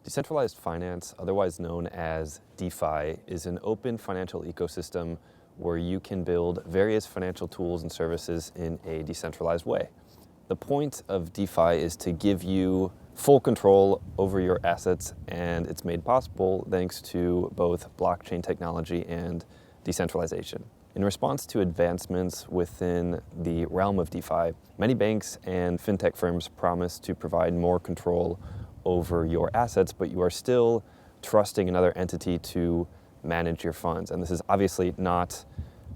Decentralized finance, otherwise known as DeFi, is an open financial ecosystem where you can build various financial tools and services in a decentralized way. The point of DeFi is to give you full control over your assets, and it's made possible thanks to both blockchain technology and decentralization. In response to advancements within the realm of DeFi, many banks and fintech firms promise to provide more control over your assets, but you are still trusting another entity to manage your funds. And this is obviously not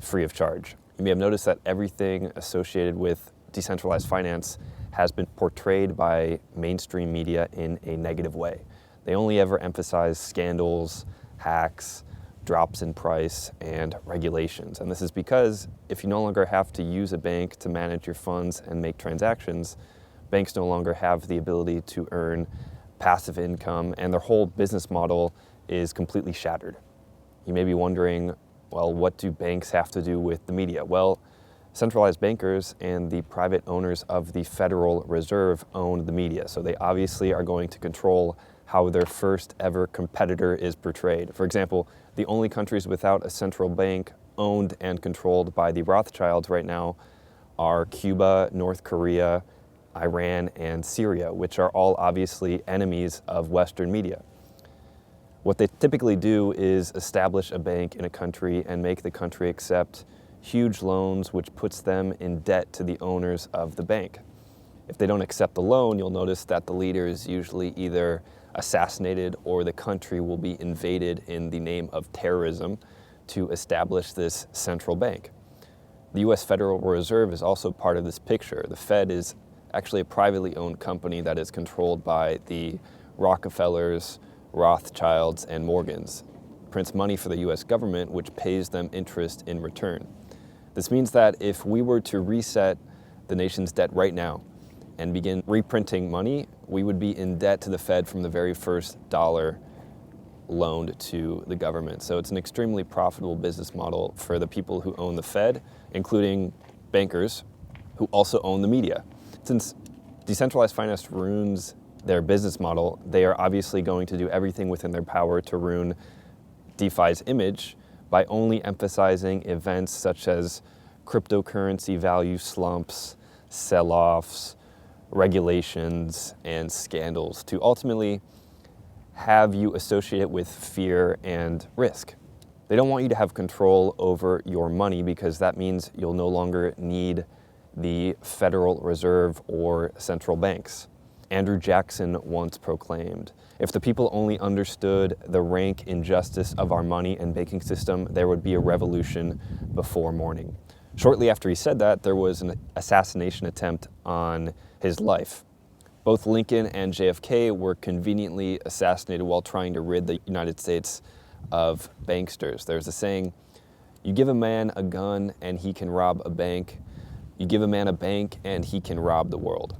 free of charge. You may have noticed that everything associated with decentralized finance has been portrayed by mainstream media in a negative way. They only ever emphasize scandals, hacks, drops in price, and regulations. And this is because if you no longer have to use a bank to manage your funds and make transactions, banks no longer have the ability to earn passive income, and their whole business model is completely shattered. You may be wondering, well, what do banks have to do with the media? Well, centralized bankers and the private owners of the Federal Reserve own the media, so they obviously are going to control how their first ever competitor is portrayed. For example, the only countries without a central bank owned and controlled by the Rothschilds right now are Cuba, North Korea, Iran, and Syria, which are all obviously enemies of Western media. What they typically do is establish a bank in a country and make the country accept huge loans, which puts them in debt to the owners of the bank. If they don't accept the loan, you'll notice that the leader is usually either assassinated or the country will be invaded in the name of terrorism to establish this central bank. The US Federal Reserve is also part of this picture. The Fed is actually a privately owned company that is controlled by the Rockefellers, Rothschilds, and Morgans. It prints money for the US government, which pays them interest in return. This means that if we were to reset the nation's debt right now and begin reprinting money, we would be in debt to the Fed from the very first dollar loaned to the government. So it's an extremely profitable business model for the people who own the Fed, including bankers who also own the media. Since decentralized finance ruins their business model, they are obviously going to do everything within their power to ruin DeFi's image by only emphasizing events such as cryptocurrency value slumps, sell-offs, regulations, and scandals to ultimately have you associate it with fear and risk. They don't want you to have control over your money because that means you'll no longer need the Federal Reserve or central banks. Andrew Jackson once proclaimed, "If the people only understood the rank injustice of our money and banking system, there would be a revolution before morning." Shortly after he said that, there was an assassination attempt on his life. Both Lincoln and JFK were conveniently assassinated while trying to rid the United States of banksters. There's a saying, you give a man a gun and he can rob a bank. You give a man a bank and he can rob the world.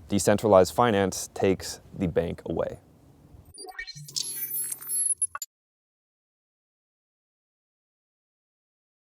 Decentralized finance takes the bank away.